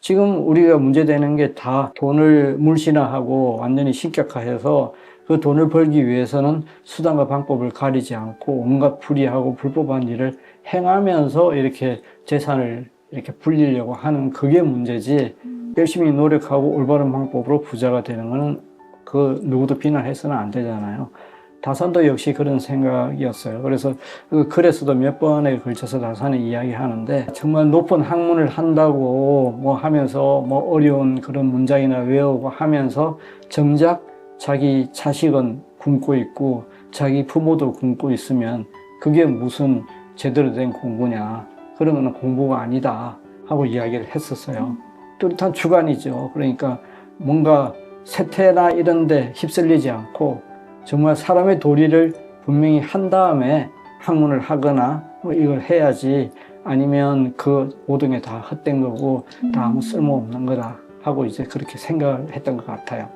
지금 우리가 문제되는 게 다 돈을 물신화하고 완전히 신격화해서 그 돈을 벌기 위해서는 수단과 방법을 가리지 않고 온갖 불의하고 불법한 일을 행하면서 이렇게 재산을 이렇게 불리려고 하는 그게 문제지, 열심히 노력하고 올바른 방법으로 부자가 되는 거는 그 누구도 비난해서는 안 되잖아요. 다산도 역시 그런 생각이었어요. 그래서 그 글에서도 몇 번에 걸쳐서 다산이 이야기하는데, 정말 높은 학문을 한다고 뭐 하면서 뭐 어려운 그런 문장이나 외우고 하면서 정작 자기 자식은 굶고 있고 자기 부모도 굶고 있으면 그게 무슨 제대로 된 공부냐, 그런 거는 공부가 아니다 하고 이야기를 했었어요. 뚜렷한 주관이죠. 그러니까 뭔가 세태나 이런 데 휩쓸리지 않고 정말 사람의 도리를 분명히 한 다음에 학문을 하거나 뭐 이걸 해야지, 아니면 그 모든 게 다 헛된 거고 다 아무 쓸모없는 거다 하고 이제 그렇게 생각을 했던 것 같아요.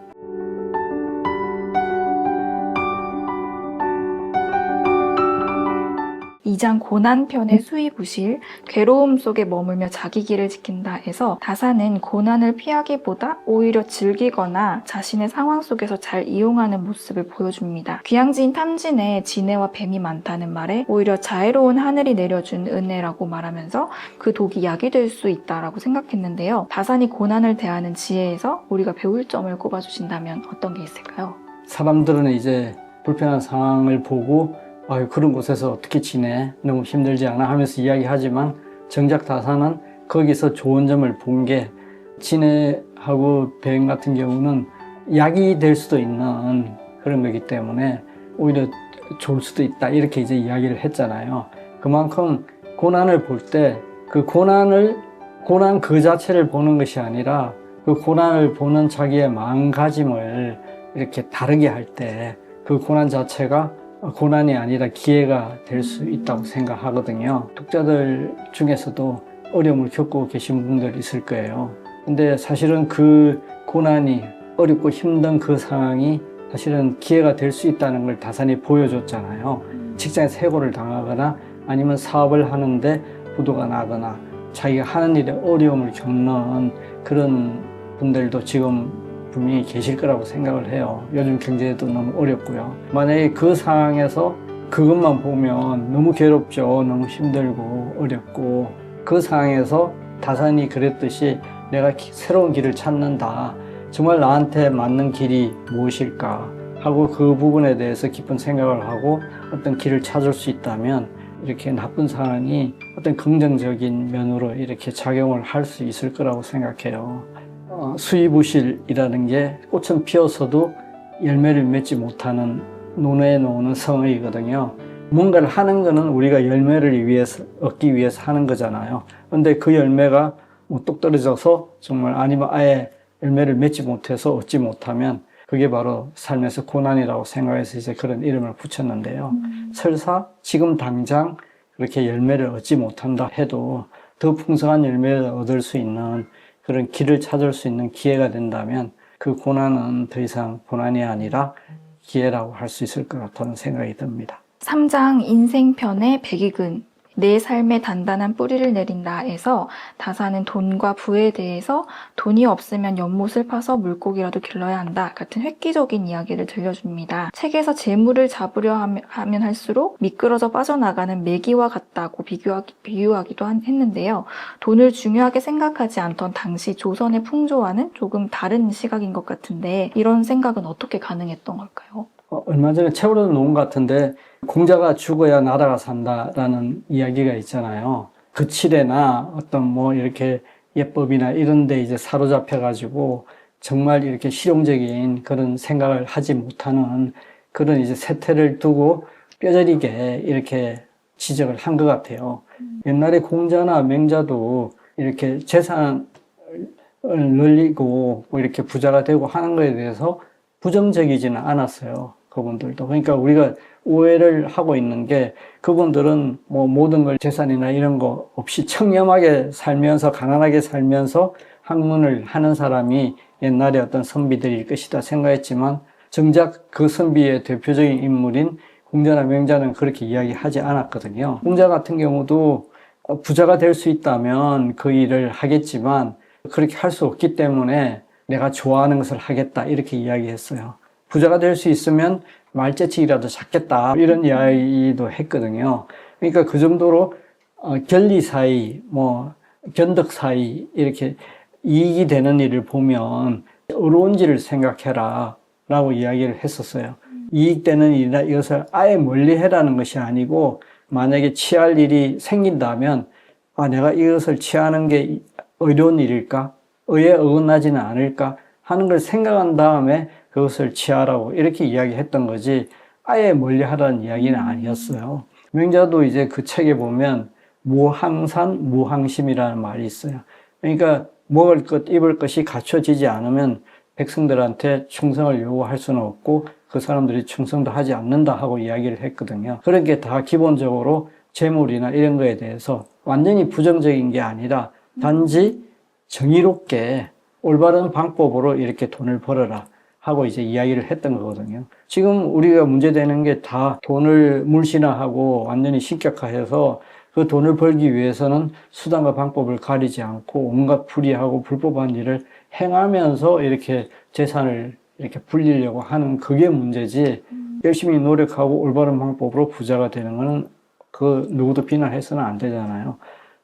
이 장 고난편의 수의부실, 괴로움 속에 머물며 자기 길을 지킨다에서 다산은 고난을 피하기보다 오히려 즐기거나 자신의 상황 속에서 잘 이용하는 모습을 보여줍니다. 귀양지인 탐진에 지네와 뱀이 많다는 말에 오히려 자애로운 하늘이 내려준 은혜라고 말하면서 그 독이 약이 될 수 있다라고 생각했는데요. 다산이 고난을 대하는 지혜에서 우리가 배울 점을 꼽아주신다면 어떤 게 있을까요? 사람들은 이제 불편한 상황을 보고 아유, 그런 곳에서 어떻게 지내? 너무 힘들지 않아? 하면서 이야기하지만 정작 다산은 거기서 좋은 점을 본 게, 지네하고 뱀 같은 경우는 약이 될 수도 있는 그런 거기 때문에 오히려 좋을 수도 있다, 이렇게 이제 이야기를 했잖아요. 그만큼 고난을 볼 때 그 고난 그 자체를 보는 것이 아니라 그 고난을 보는 자기의 마음가짐을 이렇게 다르게 할 때 그 고난 자체가 고난이 아니라 기회가 될 수 있다고 생각하거든요. 독자들 중에서도 어려움을 겪고 계신 분들 있을 거예요. 근데 사실은 그 고난이, 어렵고 힘든 그 상황이 사실은 기회가 될 수 있다는 걸 다산이 보여줬잖아요. 직장에서 해고를 당하거나 아니면 사업을 하는데 부도가 나거나 자기가 하는 일에 어려움을 겪는 그런 분들도 지금 분명히 계실 거라고 생각을 해요. 요즘 경제도 너무 어렵고요. 만약에 그 상황에서 그것만 보면 너무 괴롭죠. 너무 힘들고 어렵고, 그 상황에서 다산이 그랬듯이 내가 새로운 길을 찾는다, 정말 나한테 맞는 길이 무엇일까 하고 그 부분에 대해서 깊은 생각을 하고 어떤 길을 찾을 수 있다면 이렇게 나쁜 상황이 어떤 긍정적인 면으로 이렇게 작용을 할 수 있을 거라고 생각해요. 수의부실이라는 게 꽃은 피어서도 열매를 맺지 못하는 논에 놓는 성의거든요. 뭔가를 하는 거는 우리가 열매를 얻기 위해서 하는 거잖아요. 근데 그 열매가 뭐 뚝 떨어져서 정말, 아니면 아예 열매를 맺지 못해서 얻지 못하면 그게 바로 삶에서 고난이라고 생각해서 이제 그런 이름을 붙였는데요. 설사 지금 당장 그렇게 열매를 얻지 못한다 해도 더 풍성한 열매를 얻을 수 있는 그런 길을 찾을 수 있는 기회가 된다면 그 고난은 더 이상 고난이 아니라 기회라고 할 수 있을 것 같다는 생각이 듭니다. 3장 인생편의 백익은, 내 삶에 단단한 뿌리를 내린다에서 다산은 돈과 부에 대해서 돈이 없으면 연못을 파서 물고기라도 길러야 한다 같은 획기적인 이야기를 들려줍니다. 책에서 재물을 잡으려 하면 할수록 미끄러져 빠져나가는 메기와 같다고 비유하기도 했는데요. 돈을 중요하게 생각하지 않던 당시 조선의 풍조와는 조금 다른 시각인 것 같은데, 이런 생각은 어떻게 가능했던 걸까요? 얼마 전에 책으로도 놓은 것 같은데, 공자가 죽어야 나라가 산다라는 이야기가 있잖아요. 거칠애나 어떤 뭐 이렇게 예법이나 이런 데 이제 사로잡혀가지고 정말 이렇게 실용적인 그런 생각을 하지 못하는 그런 이제 세태를 두고 뼈저리게 이렇게 지적을 한 것 같아요. 옛날에 공자나 맹자도 이렇게 재산을 늘리고 뭐 이렇게 부자가 되고 하는 거에 대해서 부정적이지는 않았어요. 그분들도. 그러니까 우리가 오해를 하고 있는 게, 그분들은 뭐 모든 걸 재산이나 이런 거 없이 청렴하게 살면서, 가난하게 살면서 학문을 하는 사람이 옛날에 어떤 선비들일 것이다 생각했지만, 정작 그 선비의 대표적인 인물인 공자나 맹자는 그렇게 이야기하지 않았거든요. 공자 같은 경우도 부자가 될 수 있다면 그 일을 하겠지만 그렇게 할 수 없기 때문에 내가 좋아하는 것을 하겠다 이렇게 이야기했어요. 부자가 될 수 있으면 말재치기라도 잡겠다 이런 이야기도 했거든요. 그러니까 그 정도로 견리 사이, 견덕 사이 이렇게 이익이 되는 일을 보면 어려운지를 생각해라 라고 이야기를 했었어요. 이익되는 일이나 이것을 아예 멀리 해라는 것이 아니고 만약에 취할 일이 생긴다면 내가 이것을 취하는 게 어려운 일일까? 의에 어긋나지는 않을까? 하는 걸 생각한 다음에 그것을 취하라고 이렇게 이야기했던 거지 아예 멀리 하라는 이야기는 아니었어요. 명자도 이제 그 책에 보면 무항산, 무항심이라는 말이 있어요. 그러니까 먹을 것, 입을 것이 갖춰지지 않으면 백성들한테 충성을 요구할 수는 없고 그 사람들이 충성도 하지 않는다 하고 이야기를 했거든요. 그런 게 다 기본적으로 재물이나 이런 거에 대해서 완전히 부정적인 게 아니라 단지 정의롭게 올바른 방법으로 이렇게 돈을 벌어라 하고 이제 이야기를 했던 거거든요. 지금 우리가 문제되는 게 다 돈을 물신화하고 완전히 신격화해서 그 돈을 벌기 위해서는 수단과 방법을 가리지 않고 온갖 불의하고 불법한 일을 행하면서 이렇게 재산을 이렇게 불리려고 하는 그게 문제지 열심히 노력하고 올바른 방법으로 부자가 되는 거는 그 누구도 비난해서는 안 되잖아요.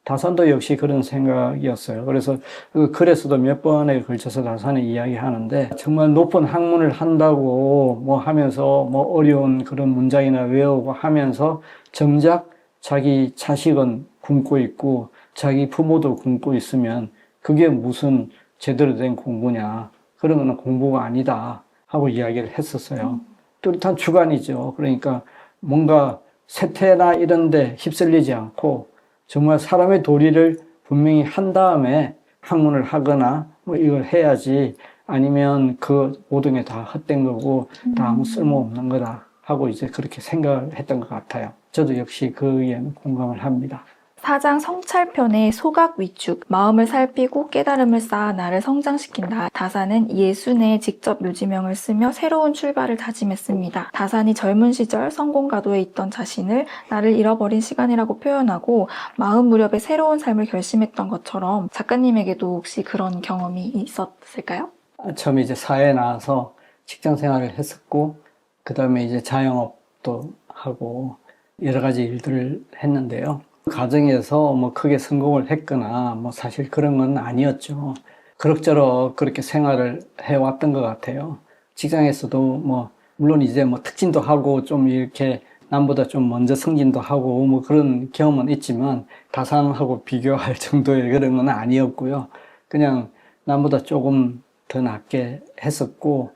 다산도 역시 그런 생각이었어요. 그래서 그 글에서도 몇 번에 걸쳐서 다산을 이야기하는데 정말 높은 학문을 한다고 하면서 어려운 그런 문장이나 외우고 하면서 정작 자기 자식은 굶고 있고 자기 부모도 굶고 있으면 그게 무슨 제대로 된 공부냐. 그런 거는 공부가 아니다 하고 이야기를 했었어요. 뚜렷한 주관이죠. 그러니까 뭔가 세태나 이런 데 휩쓸리지 않고 정말 사람의 도리를 분명히 한 다음에 학문을 하거나 이걸 해야지 아니면 그 모든 게 다 헛된 거고 다 아무 쓸모없는 거다 하고 이제 그렇게 생각을 했던 것 같아요. 저도 역시 그에는 공감을 합니다. 사장 성찰편의 소각 위축, 마음을 살피고 깨달음을 쌓아 나를 성장시킨다. 다산은 예순에 직접 묘지명을 쓰며 새로운 출발을 다짐했습니다. 다산이 젊은 시절 성공가도에 있던 자신을 나를 잃어버린 시간이라고 표현하고 마흔 무렵에 새로운 삶을 결심했던 것처럼 작가님에게도 혹시 그런 경험이 있었을까요? 처음에 이제 사회에 나와서 직장 생활을 했었고 그 다음에 이제 자영업도 하고 여러 가지 일들을 했는데요. 가정에서 크게 성공을 했거나 사실 그런 건 아니었죠. 그럭저럭 그렇게 생활을 해왔던 것 같아요. 직장에서도 물론 이제 특진도 하고 좀 이렇게 남보다 좀 먼저 승진도 하고 그런 경험은 있지만 다산하고 비교할 정도의 그런 건 아니었고요. 그냥 남보다 조금 더 낫게 했었고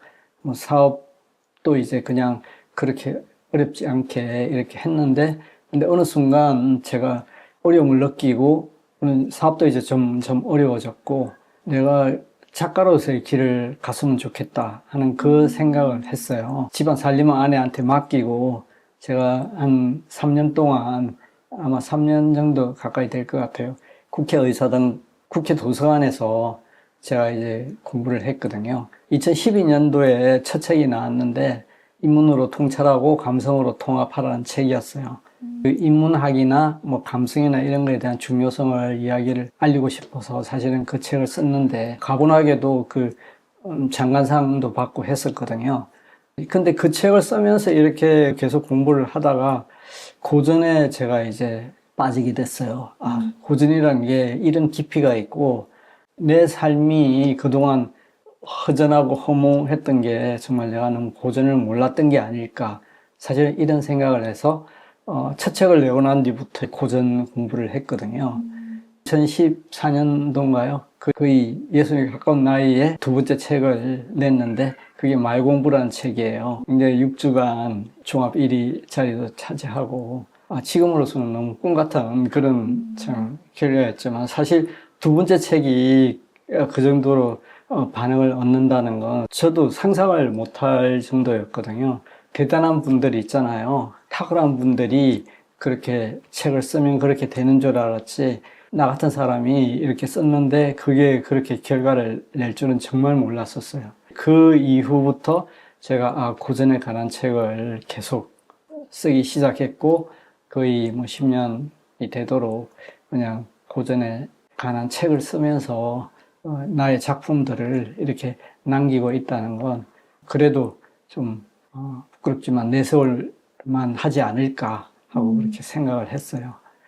사업도 이제 그냥 그렇게 어렵지 않게 이렇게 했는데 근데 어느 순간 제가 어려움을 느끼고 사업도 이제 점점 어려워졌고 내가 작가로서의 길을 갔으면 좋겠다 하는 그 생각을 했어요. 집안 살림은 아내한테 맡기고 제가 한 3년 동안 아마 3년 정도 가까이 될 것 같아요. 국회의사당 국회 도서관에서 제가 이제 공부를 했거든요. 2012년도에 첫 책이 나왔는데 인문으로 통찰하고 감성으로 통합하라는 책이었어요. 그 인문학이나 감성이나 이런 거에 대한 중요성을 이야기를 알리고 싶어서 사실은 그 책을 썼는데 가분하게도 그 장관상도 받고 했었거든요. 근데 그 책을 쓰면서 이렇게 계속 공부를 하다가 고전에 제가 이제 빠지게 됐어요. 고전이라는 게 이런 깊이가 있고 내 삶이 그동안 허전하고 허무했던 게 정말 내가 너무 고전을 몰랐던 게 아닐까. 사실 이런 생각을 해서 첫 책을 내고 난 뒤부터 고전 공부를 했거든요. 2014년도인가요? 거의 60에 가까운 나이에 두 번째 책을 냈는데 그게 말공부라는 책이에요. 이제 6주간 종합 1위 자리도 차지하고 지금으로서는 너무 꿈 같은 그런 참 결과였지만 사실 두 번째 책이 그 정도로 반응을 얻는다는 건 저도 상상을 못할 정도였거든요. 대단한 분들이 있잖아요. 탁월한 분들이 그렇게 책을 쓰면 그렇게 되는 줄 알았지 나 같은 사람이 이렇게 썼는데 그게 그렇게 결과를 낼 줄은 정말 몰랐었어요. 그 이후부터 제가 고전에 관한 책을 계속 쓰기 시작했고 거의 10년이 되도록 그냥 고전에 관한 책을 쓰면서 나의 작품들을 이렇게 남기고 있다는 건 그래도 좀 부끄럽지만 내세울만 하지 않을까 하고 그렇게 생각을 했어요.